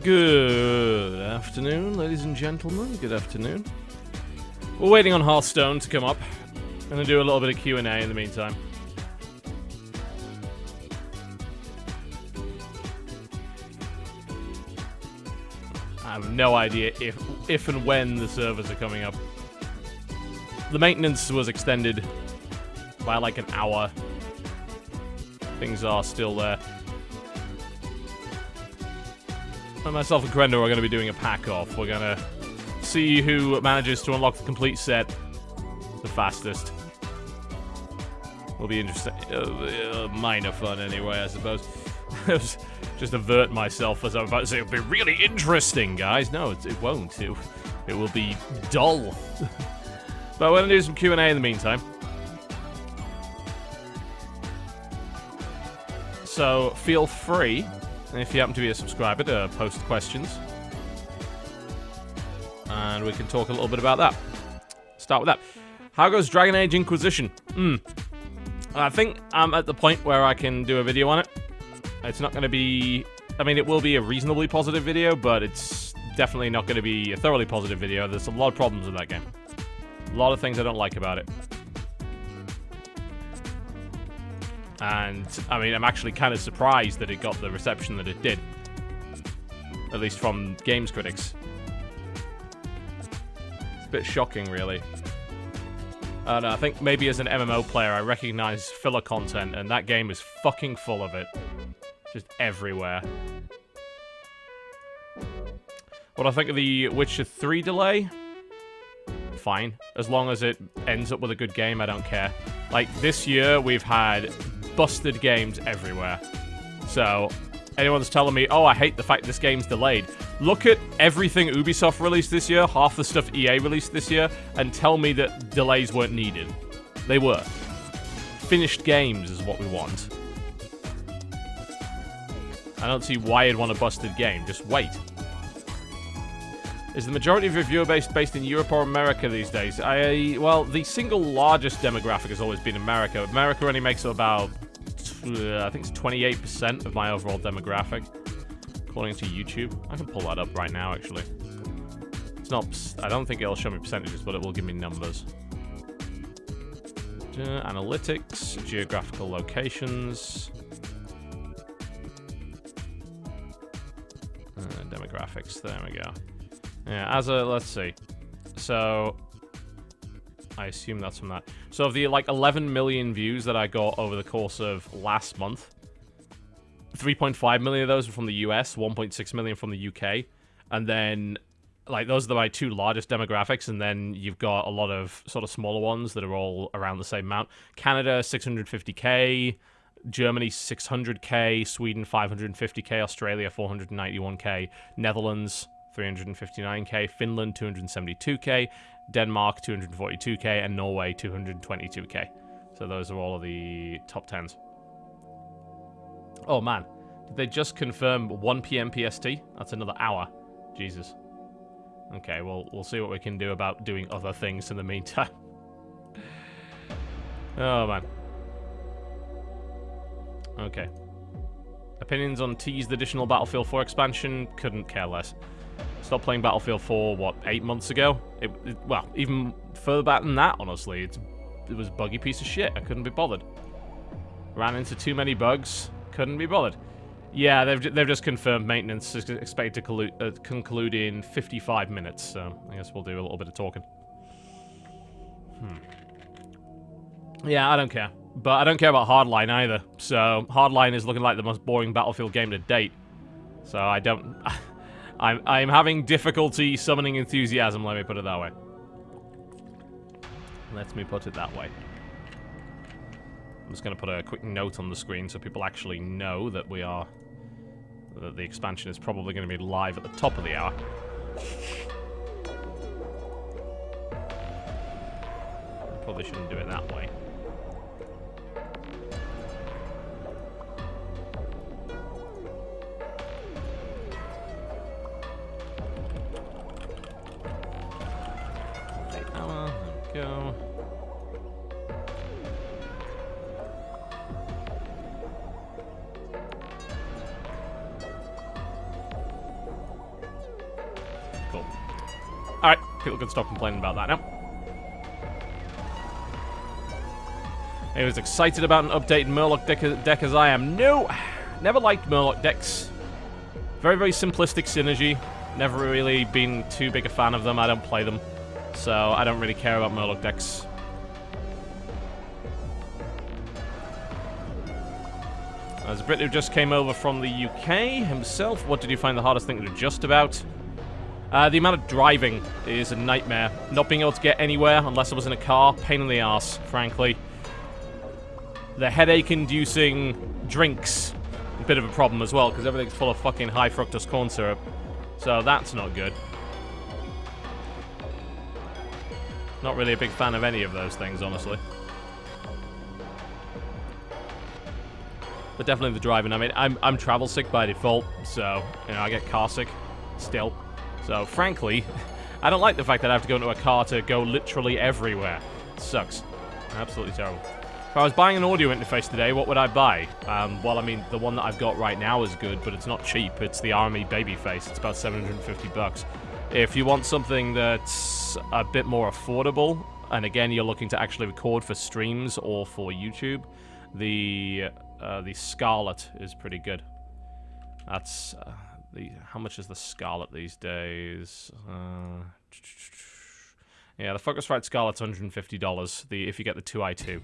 Good afternoon, ladies and gentlemen. Good afternoon. We're waiting on Hearthstone to come up. I'm going to do a little bit of Q&A in the meantime. I have no idea if and when the servers are coming up. The maintenance was extended by like an hour. Things are still there. And myself and Crendo are going to be doing a pack-off. We're going to see who manages to unlock the complete set the fastest. Will be interesting. Minor fun anyway, I suppose. Just avert myself as I'm about to say, it'll be really interesting, guys. No, it won't. It will be dull. But we're going to do some Q&A in the meantime. So feel free, if you happen to be a subscriber, to post questions. And we can talk a little bit about that. Start with that. How goes Dragon Age Inquisition? I think I'm at the point where I can do a video on it. It's not going to be... I mean, it will be a reasonably positive video, but it's definitely not going to be a thoroughly positive video. There's a lot of problems with that game. A lot of things I don't like about it. And, I mean, I'm actually kind of surprised that it got the reception that it did. At least from games critics. It's a bit shocking, really. I don't know, I think maybe as an MMO player, I recognize filler content, and that game is fucking full of it. Just everywhere. What I think of the Witcher 3 delay? Fine. As long as it ends up with a good game, I don't care. Like, this year, we've had busted games everywhere. So, anyone's telling me, oh, I hate the fact this game's delayed. Look at everything Ubisoft released this year, half the stuff EA released this year, and tell me that delays weren't needed. They were. Finished games is what we want. I don't see why you'd want a busted game. Just wait. Is the majority of your viewer base based in Europe or America these days? Well, the single largest demographic has always been America. America only makes up about, I think it's 28% of my overall demographic, according to YouTube. I can pull that up right now, actually. It's not, I don't think it'll show me percentages, but it will give me numbers. Analytics, geographical locations. Demographics, there we go. Yeah, let's see. So, I assume that's from that. So of the, 11 million views that I got over the course of last month, 3.5 million of those were from the US, 1.6 million from the UK, and then, those are my two largest demographics, and then you've got a lot of sort of smaller ones that are all around the same amount. Canada, 650k, Germany, 600k, Sweden, 550k, Australia, 491k, Netherlands, 359k, Finland, 272k, Denmark, 242k, and Norway, 222k. So those are all of the top 10s. Oh man, did they just confirm 1 PM PST? That's another hour. Jesus. Okay, well, we'll see what we can do about doing other things in the meantime. Oh man. Okay. Opinions on teased additional Battlefield 4 expansion? Couldn't care less. Stopped playing Battlefield 4, what, 8 months ago? Well, even further back than that, honestly. It was a buggy piece of shit. I couldn't be bothered. Ran into too many bugs. Couldn't be bothered. Yeah, they've just confirmed maintenance is expected to conclude in 55 minutes, so I guess we'll do a little bit of talking. Yeah, I don't care. But I don't care about Hardline either. So, Hardline is looking like the most boring Battlefield game to date. So, I don't... I'm having difficulty summoning enthusiasm, let me put it that way. Let me put it that way. I'm just going to put a quick note on the screen so people actually know that that the expansion is probably going to be live at the top of the hour. Probably shouldn't do it that way. Go. Alright, people can stop complaining about that now. He was excited about an updated Murloc deck as I am. No! Never liked Murloc decks. Very, very simplistic synergy. Never really been too big a fan of them. I don't play them. So, I don't really care about Murloc decks. As a Brit who just came over from the UK himself, what did you find the hardest thing to adjust about? The amount of driving is a nightmare. Not being able to get anywhere unless I was in a car, pain in the arse, frankly. The headache-inducing drinks, a bit of a problem as well, because everything's full of fucking high fructose corn syrup. So that's not good. Not really a big fan of any of those things, honestly. But definitely the driving. I mean, I'm travel sick by default, so, you know, I get car sick still. So, frankly, I don't like the fact that I have to go into a car to go literally everywhere. It sucks. Absolutely terrible. If I was buying an audio interface today, what would I buy? Well, I mean, the one that I've got right now is good, but it's not cheap. It's the RME Babyface. It's about 750 bucks. If you want something that's a bit more affordable, and again, you're looking to actually record for streams or for YouTube, the Scarlett is pretty good. That's how much is the Scarlett these days? Yeah, the Focusrite Scarlett's $150. If you get the 2i2,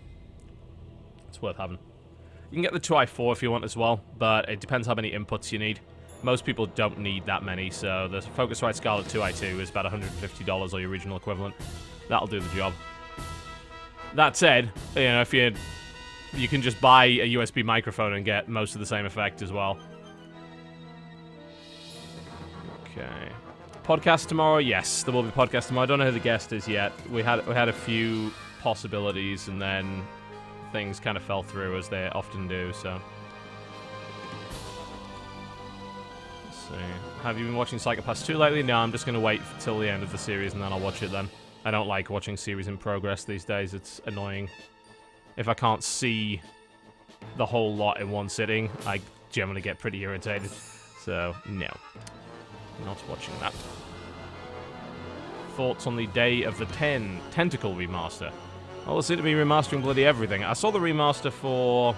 it's worth having. You can get the 2i4 if you want as well, but it depends how many inputs you need. Most people don't need that many, so the Focusrite Scarlett 2i2 is about $150 or your original equivalent. That'll do the job. That said, you know, if you can just buy a USB microphone and get most of the same effect as well. Okay. Podcast tomorrow? Yes, there will be podcast tomorrow. I don't know who the guest is yet. We had a few possibilities, and then things kind of fell through, as they often do, so. Let's see. Have you been watching Psychopaths 2 lately? No, I'm just going to wait till the end of the series, and then I'll watch it then. I don't like watching series in progress these days. It's annoying. If I can't see the whole lot in one sitting, I generally get pretty irritated. So, no. Not watching that. Thoughts on the Day of the Tentacle remaster? Well, they seem to be remastering bloody everything. I saw the remaster for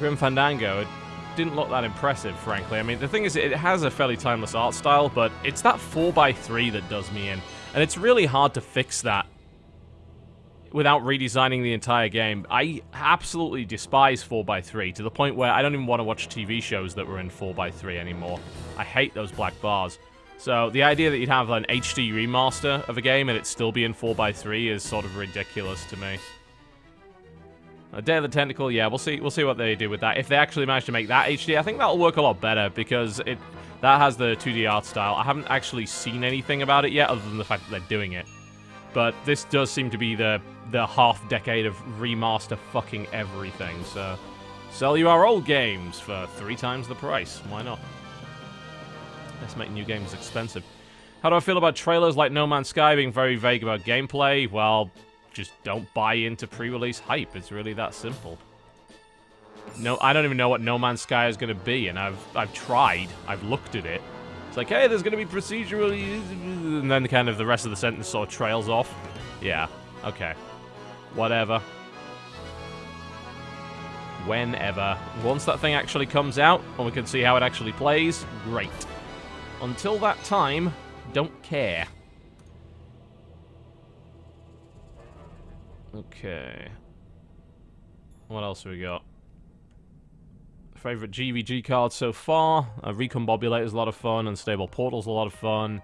Grim Fandango. It didn't look that impressive, frankly. I mean, the thing is, it has a fairly timeless art style, but it's that 4x3 that does me in. And it's really hard to fix that without redesigning the entire game. I absolutely despise 4x3 to the point where I don't even want to watch TV shows that were in 4x3 anymore. I hate those black bars. So the idea that you'd have an HD remaster of a game and it still be in 4x3 is sort of ridiculous to me. Day of the Tentacle, yeah, we'll see what they do with that. If they actually manage to make that HD, I think that'll work a lot better because that has the 2D art style. I haven't actually seen anything about it yet other than the fact that they're doing it. But this does seem to be the half-decade of remaster fucking everything, so sell you our old games for 3 times the price. Why not? Let's make new games expensive. How do I feel about trailers like No Man's Sky being very vague about gameplay? Well, just don't buy into pre-release hype. It's really that simple. No, I don't even know what No Man's Sky is going to be, and I've tried. I've looked at it. It's like, hey, there's going to be procedurally... And then kind of the rest of the sentence sort of trails off. Yeah, okay. Whatever. Whenever. Once that thing actually comes out, and we can see how it actually plays, great. Until that time, don't care. Okay. What else have we got? Favorite GvG card so far? Recombobulator's a lot of fun. Unstable Portal's a lot of fun.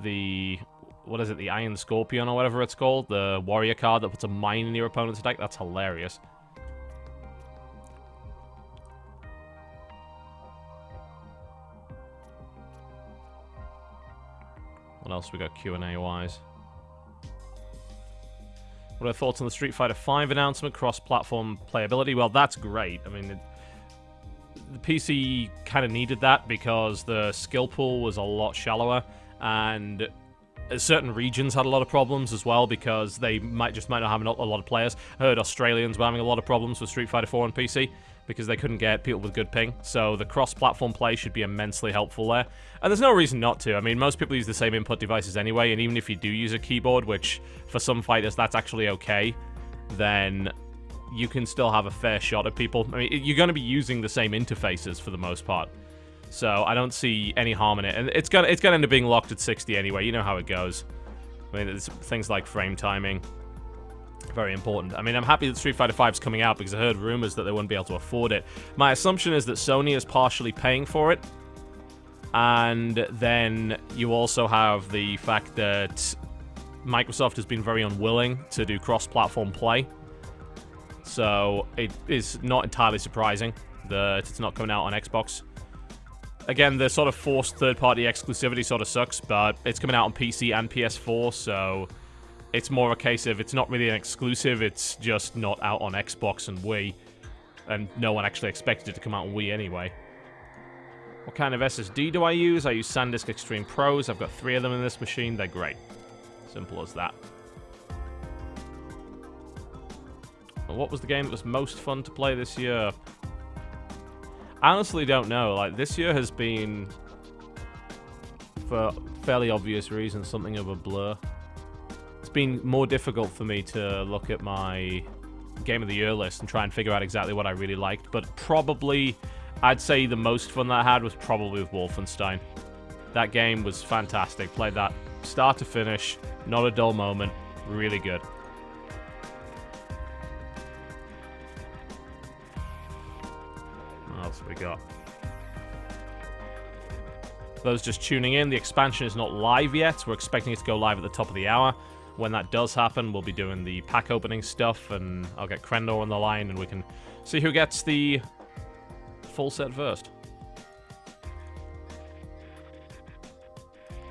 The... What is it? The Iron Scorpion or whatever it's called? The warrior card that puts a mine in your opponent's deck? That's hilarious. What else we got Q&A-wise? What are your thoughts on the Street Fighter V announcement? Cross-platform playability? Well, that's great. I mean, the PC kind of needed that because the skill pool was a lot shallower, and certain regions had a lot of problems as well because they might not have a lot of players. I heard Australians were having a lot of problems with Street Fighter 4 on PC. because they couldn't get people with good ping. So the cross-platform play should be immensely helpful there. And there's no reason not to. I mean, most people use the same input devices anyway, and even if you do use a keyboard, which for some fighters that's actually okay, then you can still have a fair shot at people. I mean, you're going to be using the same interfaces for the most part. So I don't see any harm in it. And it's gonna end up being locked at 60 anyway. You know how it goes. I mean, there's things like frame timing. Very important. I mean, I'm happy that Street Fighter V is coming out because I heard rumors that they wouldn't be able to afford it. My assumption is that Sony is partially paying for it. And then you also have the fact that Microsoft has been very unwilling to do cross-platform play. So it is not entirely surprising that it's not coming out on Xbox. Again, the sort of forced third-party exclusivity sort of sucks, but it's coming out on PC and PS4, so it's more a case of it's not really an exclusive, it's just not out on Xbox and Wii, and no one actually expected it to come out on Wii anyway. What kind of SSD do I use? I use SanDisk Extreme Pros. I've got 3 of them in this machine. They're great. Simple as that. Well, what was the game that was most fun to play this year? I honestly don't know. Like, this year has been, for fairly obvious reasons, something of a blur. It's been more difficult for me to look at my Game of the Year list and try and figure out exactly what I really liked, but probably, I'd say the most fun that I had was probably with Wolfenstein. That game was fantastic. Played that start to finish, not a dull moment, really good. What else have we got? For those just tuning in, the expansion is not live yet. We're expecting it to go live at the top of the hour. When that does happen, we'll be doing the pack opening stuff, and I'll get Krendor on the line, and we can see who gets the full set first.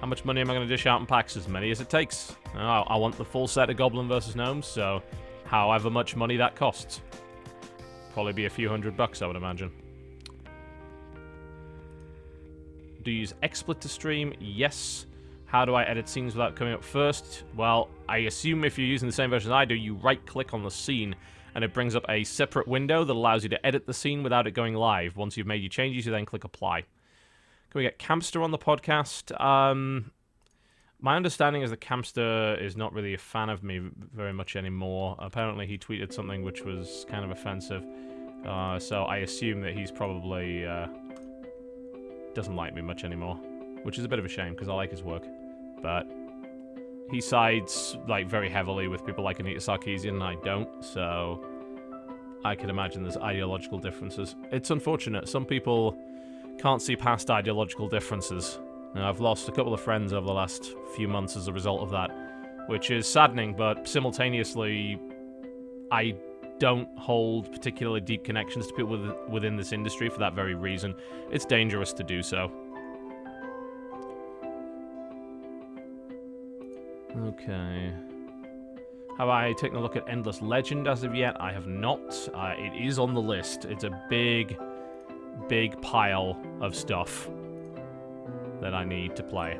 How much money am I going to dish out in packs? As many as it takes. I want the full set of Goblin vs. Gnomes, so however much money that costs. Probably be a few $100, I would imagine. Do you use XSplit to stream? Yes. How do I edit scenes without coming up first? Well, I assume if you're using the same version as I do, you right-click on the scene, and it brings up a separate window that allows you to edit the scene without it going live. Once you've made your changes, you then click Apply. Can we get Campster on the podcast? My understanding is that Campster is not really a fan of me very much anymore. Apparently, he tweeted something which was kind of offensive. So I assume that he's probably doesn't like me much anymore, which is a bit of a shame because I like his work. But he sides like very heavily with people like Anita Sarkeesian, and I don't. So I can imagine there's ideological differences. It's unfortunate. Some people can't see past ideological differences. And I've lost a couple of friends over the last few months as a result of that, which is saddening, but simultaneously, I don't hold particularly deep connections to people within this industry for that very reason. It's dangerous to do so. Okay. Have I taken a look at Endless Legend as of yet? I have not. It is on the list. It's a big pile of stuff that I need to play.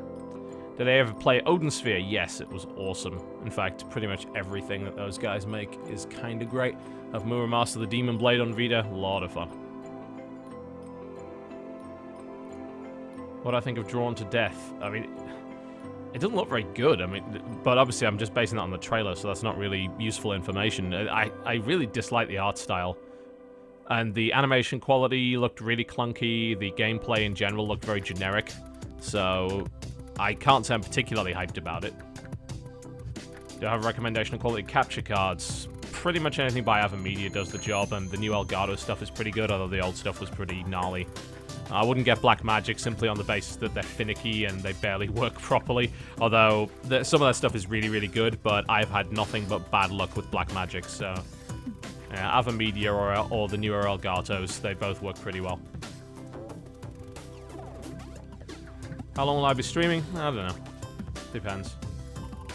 Did I ever play Odin Sphere? Yes, it was awesome. In fact, pretty much everything that those guys make is kind of great. I've Remaster the Demon Blade on Vita, a lot of fun. What do I think of Drawn to Death? I mean, it doesn't look very good. I mean, but obviously I'm just basing that on the trailer, so that's not really useful information. I really dislike the art style. And the animation quality looked really clunky. The gameplay in general looked very generic. So I can't say I'm particularly hyped about it. Do I have a recommendation of quality capture cards? Pretty much anything by Avamedia does the job, and the new Elgato stuff is pretty good, although the old stuff was pretty gnarly. I wouldn't get Black Magic simply on the basis that they're finicky and they barely work properly, although some of that stuff is really, really good, but I've had nothing but bad luck with Black Magic, so Avamedia or the newer Elgatos, they both work pretty well. How long will I be streaming? I don't know. Depends.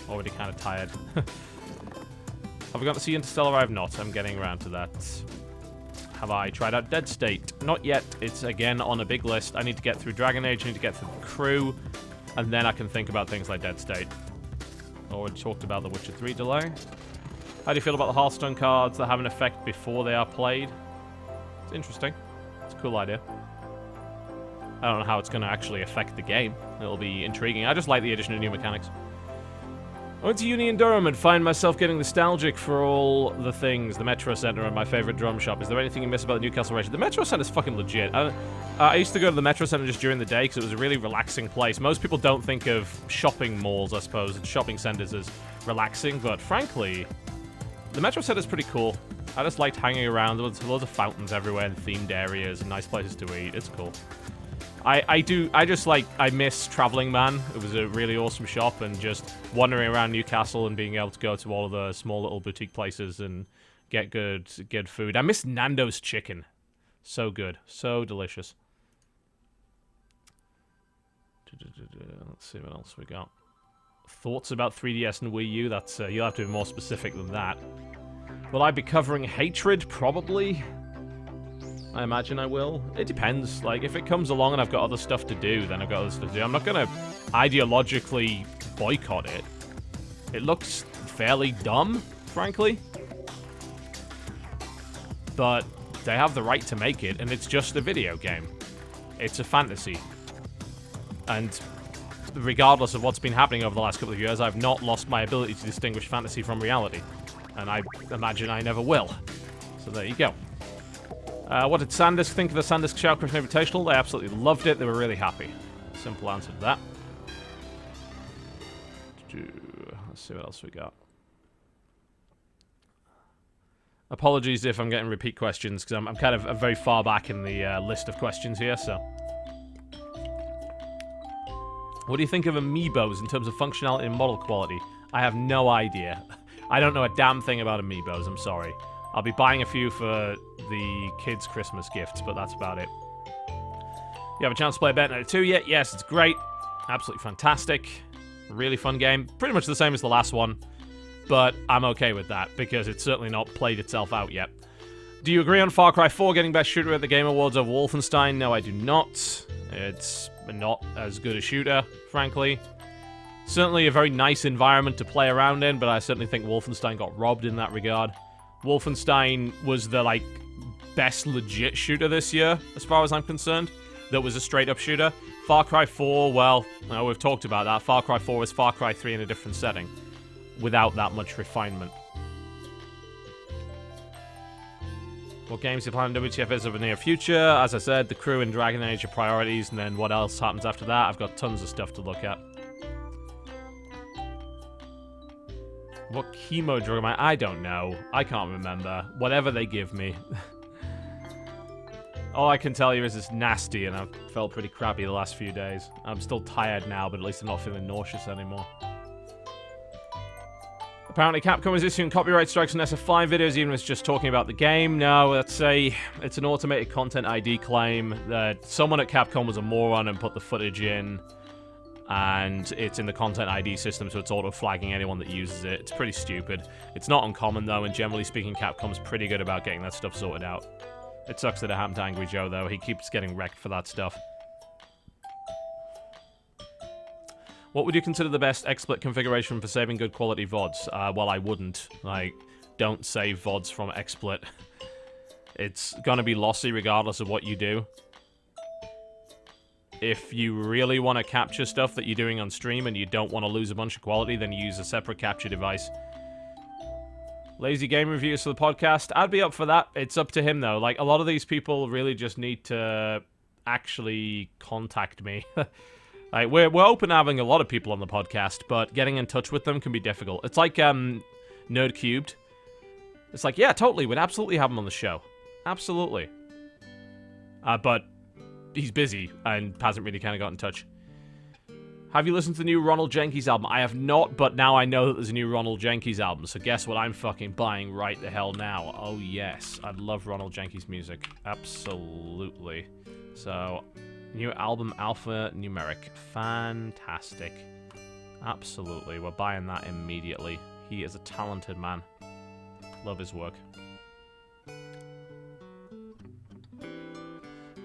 Already kind of tired. Have I got to see Interstellar? I have not. I'm getting around to that. Have I tried out Dead State? Not yet. It's, again, on a big list. I need to get through Dragon Age, I need to get through the crew, and then I can think about things like Dead State. Already talked about the Witcher 3 delay. How do you feel about the Hearthstone cards that have an effect before they are played? It's interesting. It's a cool idea. I don't know how it's going to actually affect the game. It'll be intriguing. I just like the addition of new mechanics. I went to uni in Durham and find myself getting nostalgic for all the things. The Metro Center and my favorite drum shop. Is there anything you miss about the Newcastle region? The Metro Center's fucking legit. I used to go to the Metro Center just during the day because it was a really relaxing place. Most people don't think of shopping malls, I suppose, and shopping centers as relaxing, but frankly, the Metro Center's pretty cool. I just liked hanging around. There was loads of fountains everywhere and themed areas and nice places to eat. It's cool. I miss traveling, man. It was a really awesome shop, and just wandering around Newcastle and being able to go to all of the small little boutique places and get good food. I miss Nando's chicken. So good. So delicious. Let's see what else we got. Thoughts about 3DS and Wii U? That's you'll have to be more specific than that. Will I be covering Hatred? Probably. I imagine I will. It depends. Like, if it comes along and I've got other stuff to do, then I've got other stuff to do. I'm not going to ideologically boycott it. It looks fairly dumb, frankly. But they have the right to make it, and it's just a video game. It's a fantasy. And regardless of what's been happening over the last couple of years, I've not lost my ability to distinguish fantasy from reality. And I imagine I never will. So there you go. What did SanDisk think of the SanDisk Shoutcraft Invitational? They absolutely loved it. They were really happy. Simple answer to that. Let's see what else we got. Apologies if I'm getting repeat questions, because I'm kind of very far back in the list of questions here, so... What do you think of amiibos in terms of functionality and model quality? I have no idea. I don't know a damn thing about amiibos, I'm sorry. I'll be buying a few for the kids' Christmas gifts, but that's about it. You have a chance to play Bayonetta 2 yet? Yes, it's great. Absolutely fantastic. Really fun game. Pretty much the same as the last one, but I'm okay with that, because it's certainly not played itself out yet. Do you agree on Far Cry 4 getting Best Shooter at the Game Awards over Wolfenstein? No, I do not. It's not as good a shooter, frankly. Certainly a very nice environment to play around in, but I certainly think Wolfenstein got robbed in that regard. Wolfenstein was the, like, best legit shooter this year, as far as I'm concerned. That was a straight-up shooter. Far Cry 4, well, we've talked about that. Far Cry 4 was Far Cry 3 in a different setting, without that much refinement. What games do you plan on WTF over the near future? As I said, the crew and Dragon Age are priorities, and then what else happens after that? I've got tons of stuff to look at. What chemo drug am I don't know. I can't remember. Whatever they give me. All I can tell you is it's nasty, and I've felt pretty crappy the last few days. I'm still tired now, but at least I'm not feeling nauseous anymore. Apparently Capcom is issuing copyright strikes on SF5 videos, even if it's just talking about the game. No, it's an automated content ID claim that someone at Capcom was a moron and put the footage in, and it's in the content ID system, so it's auto-flagging anyone that uses it. It's pretty stupid. It's not uncommon, though, and generally speaking, Capcom's pretty good about getting that stuff sorted out. It sucks that it happened to Angry Joe, though. He keeps getting wrecked for that stuff. What would you consider the best XSplit configuration for saving good quality VODs? Well, I wouldn't. Like, don't save VODs from XSplit. It's gonna be lossy regardless of what you do. If you really want to capture stuff that you're doing on stream and you don't want to lose a bunch of quality, then you use a separate capture device. Lazy game reviews for the podcast? I'd be up for that. It's up to him, though. Like, a lot of these people really just need to actually contact me. Like, we're open to having a lot of people on the podcast, but getting in touch with them can be difficult. It's like Nerd Cubed. It's like, yeah, totally, we'd absolutely have him on the show. Absolutely. But he's busy and hasn't really kind of got in touch. Have you listened to the new Ronald Jenkins album? I have not, but now I know that there's a new Ronald Jenkins album, so guess what I'm fucking buying right the hell now? Oh, yes. I love Ronald Jenkins music. Absolutely. So, new album, Alpha Numeric. Fantastic. Absolutely. We're buying that immediately. He is a talented man. Love his work.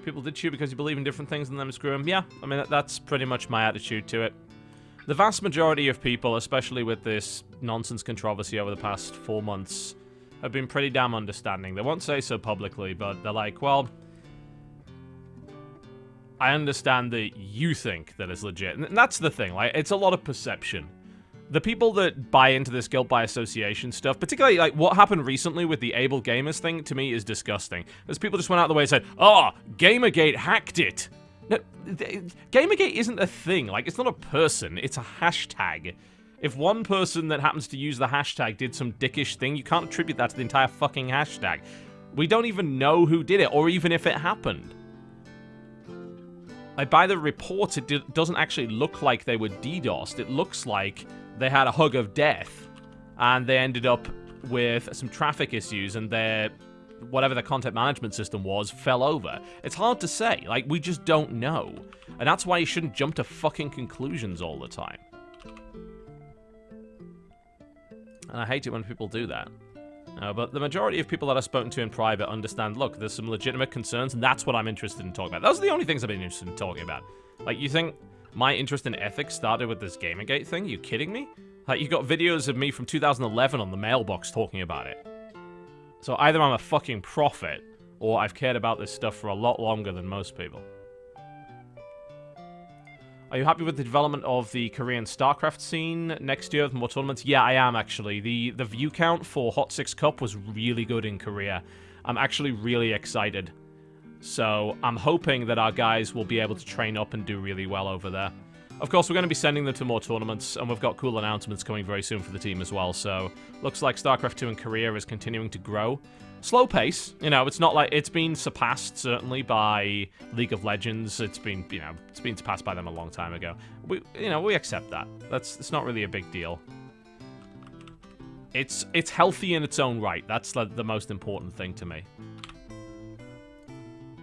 People did shoot because you believe in different things and then screw them. Yeah, I mean, that's pretty much my attitude to it. The vast majority of people, especially with this nonsense controversy over the past 4 months, have been pretty damn understanding. They won't say so publicly, but they're like, well, I understand that you think that it's legit. And that's the thing, like, it's a lot of perception. The people that buy into this guilt by association stuff, particularly, like, what happened recently with the Able Gamers thing, to me is disgusting. Because people just went out of the way and said, oh, Gamergate hacked it. No, Gamergate isn't a thing. Like, it's not a person. It's a hashtag. If one person that happens to use the hashtag did some dickish thing, you can't attribute that to the entire fucking hashtag. We don't even know who did it, or even if it happened. Like, by the reports, it doesn't actually look like they were DDoSed. It looks like they had a hug of death, and they ended up with some traffic issues, and their whatever the content management system was fell over. It's hard to say. Like, we just don't know. And that's why you shouldn't jump to fucking conclusions all the time. And I hate it when people do that. But the majority of people that I've spoken to in private understand, look, there's some legitimate concerns, and that's what I'm interested in talking about. Those are the only things I've been interested in talking about. Like, you think my interest in ethics started with this Gamergate thing? Are you kidding me? Like, you got videos of me from 2011 on the mailbox talking about it. So either I'm a fucking prophet, or I've cared about this stuff for a lot longer than most people. Are you happy with the development of the Korean StarCraft scene next year with more tournaments? Yeah, I am, actually. The view count for Hot 6 Cup was really good in Korea. I'm actually really excited. So I'm hoping that our guys will be able to train up and do really well over there. Of course, we're going to be sending them to more tournaments, and we've got cool announcements coming very soon for the team as well. So looks like StarCraft 2 in Korea is continuing to grow. Slow pace, you know, it's not like it's been surpassed certainly by League of Legends. It's been, you know, it's been surpassed by them a long time ago. We accept that. It's not really a big deal. It's healthy in its own right. That's the most important thing to me.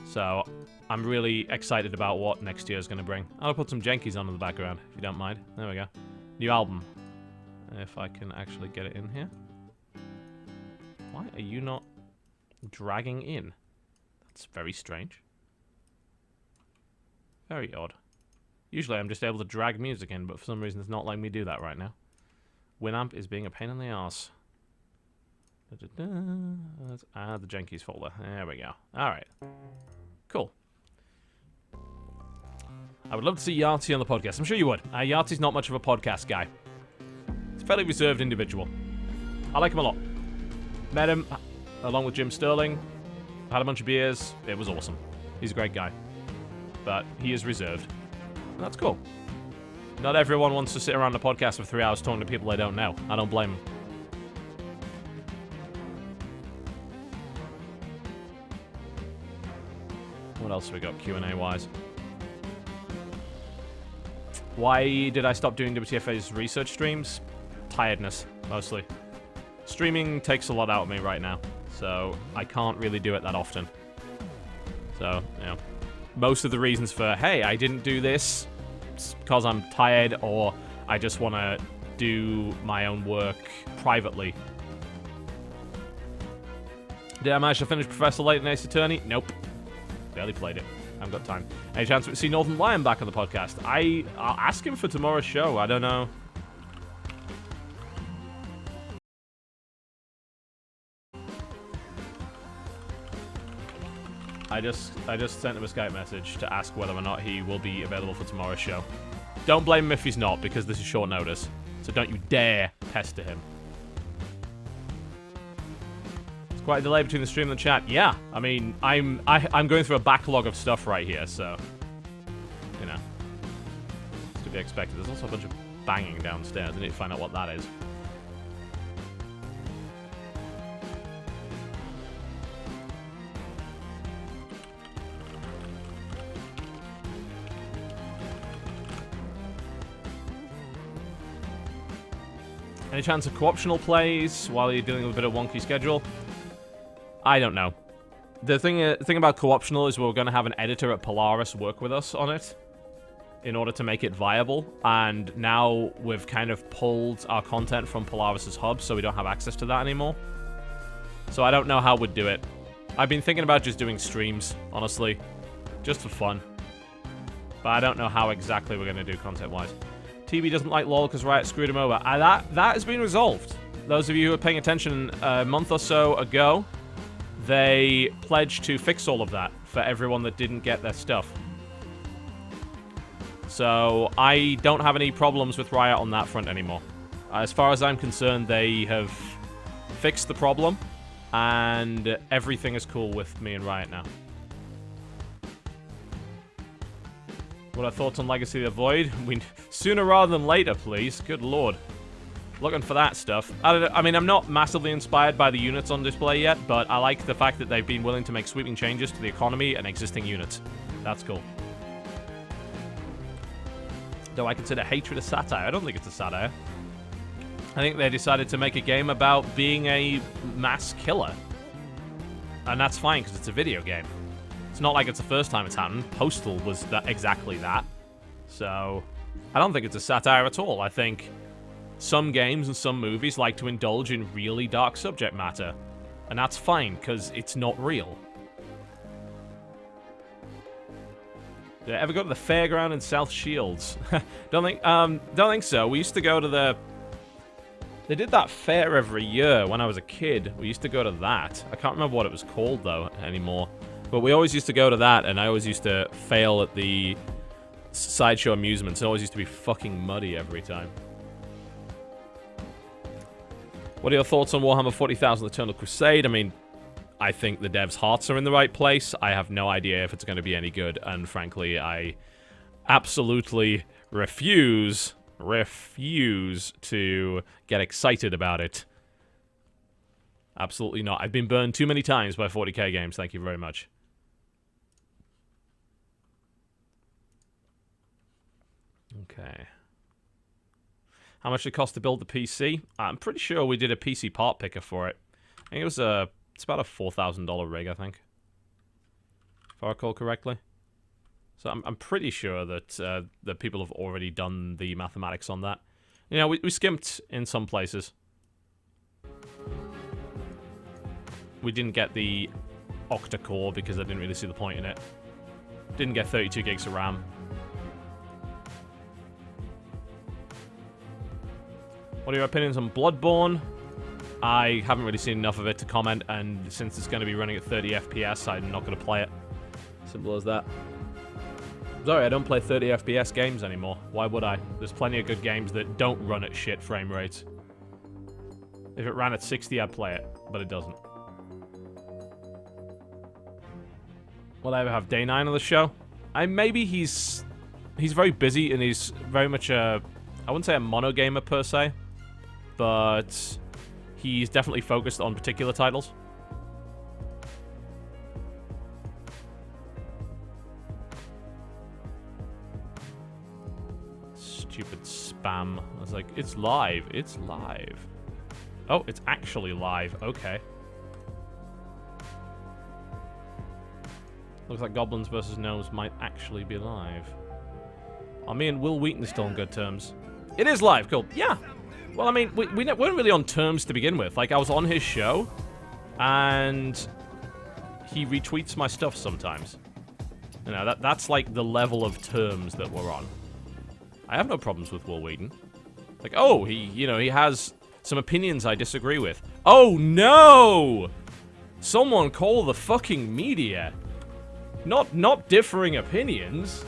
So I'm really excited about what next year is going to bring. I'll put some Jenkies on in the background, if you don't mind. There we go. New album. If I can actually get it in here. Why are you not dragging in? That's very strange. Very odd. Usually I'm just able to drag music in, but for some reason it's not letting me do that right now. Winamp is being a pain in the arse. Let's add the Jenkies folder. There we go. Alright. Cool. I would love to see Yahtzee on the podcast. I'm sure you would. Yahtzee's not much of a podcast guy. He's a fairly reserved individual. I like him a lot. Met him along with Jim Sterling. Had a bunch of beers. It was awesome. He's a great guy. But he is reserved. And that's cool. Not everyone wants to sit around a podcast for 3 hours talking to people they don't know. I don't blame them. What else have we got Q&A-wise? Why did I stop doing WTFA's research streams? Tiredness, mostly. Streaming takes a lot out of me right now, so I can't really do it that often. So, you know, most of the reasons for, hey, I didn't do this, it's because I'm tired, or I just want to do my own work privately. Did I manage to finish Professor Layton Ace Attorney? Nope. Barely played it. I haven't got time. Any chance we see Northern Lion back on the podcast? I'll ask him for tomorrow's show. I don't know. I just sent him a Skype message to ask whether or not he will be available for tomorrow's show. Don't blame him if he's not, because this is short notice. So don't you dare pester him. Quite a delay between the stream and the chat. Yeah, I mean, I'm going through a backlog of stuff right here, so you know, it's to be expected. There's also a bunch of banging downstairs. I need to find out what that is. Any chance of co-optional plays while you're dealing with a bit of wonky schedule? I don't know. The thing about co-optional is we're going to have an editor at Polaris work with us on it in order to make it viable, and now we've kind of pulled our content from Polaris's hub, so we don't have access to that anymore. So I don't know how we'd do it. I've been thinking about just doing streams, honestly, just for fun. But I don't know how exactly we're going to do content-wise. TB doesn't like LOL because Riot screwed him over. That has been resolved. those of you who are paying attention, a month or so ago, they pledged to fix all of that for everyone that didn't get their stuff. So I don't have any problems with Riot on that front anymore. As far as I'm concerned, they have fixed the problem, and everything is cool with me and Riot now. What are thoughts on Legacy of the Void? Sooner rather than later, please. Good lord. Looking for that stuff. I mean, I'm not massively inspired by the units on display yet, but I like the fact that they've been willing to make sweeping changes to the economy and existing units. That's cool. Do I consider hatred a satire? I don't think it's a satire. I think they decided to make a game about being a mass killer. And that's fine, because it's a video game. It's not like it's the first time it's happened. Postal was exactly that. So, I don't think it's a satire at all. I think some games and some movies like to indulge in really dark subject matter. And that's fine, because it's not real. Did I ever go to the fairground in South Shields? Don't think so. We used to go to the... They did that fair every year when I was a kid. We used to go to that. I can't remember what it was called, though, anymore. But we always used to go to that, and I always used to fail at the sideshow amusements. It always used to be fucking muddy every time. What are your thoughts on Warhammer 40,000 Eternal Crusade? I mean, I think the devs' hearts are in the right place. I have no idea if it's going to be any good, and frankly, I absolutely refuse to get excited about it. Absolutely not. I've been burned too many times by 40k games. Thank you very much. Okay. How much did it cost to build the PC? I'm pretty sure we did a PC part picker for it. I think it was it's about a $4,000 rig, I think. If I recall correctly. So I'm pretty sure that that people have already done the mathematics on that. You know, we skimped in some places. We didn't get the octa-core because I didn't really see the point in it. Didn't get 32 gigs of RAM. What are your opinions on Bloodborne? I haven't really seen enough of it to comment, and since it's going to be running at 30 FPS, I'm not going to play it. Simple as that. Sorry, I don't play 30 FPS games anymore. Why would I? There's plenty of good games that don't run at shit frame rates. If it ran at 60, I'd play it, but it doesn't. Will I ever have Day 9 of the show? Maybe he's very busy, and he's very much a... I wouldn't say a mono gamer per se, but he's definitely focused on particular titles. Stupid spam. I was like, it's live. It's live. Oh, it's actually live. Okay. Looks like Goblins vs. Gnomes might actually be live. Oh, me and Will Wheaton are still on good terms. It is live, cool. Yeah. Well, I mean, we weren't really on terms to begin with. Like, I was on his show, and he retweets my stuff sometimes. You know, that's like the level of terms that we're on. I have no problems with Will Wheaton. Like, oh, he has some opinions I disagree with. Oh, no! Someone call the fucking media. Not differing opinions.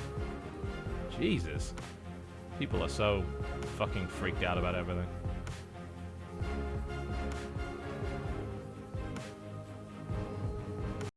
Jesus. People are so fucking freaked out about everything.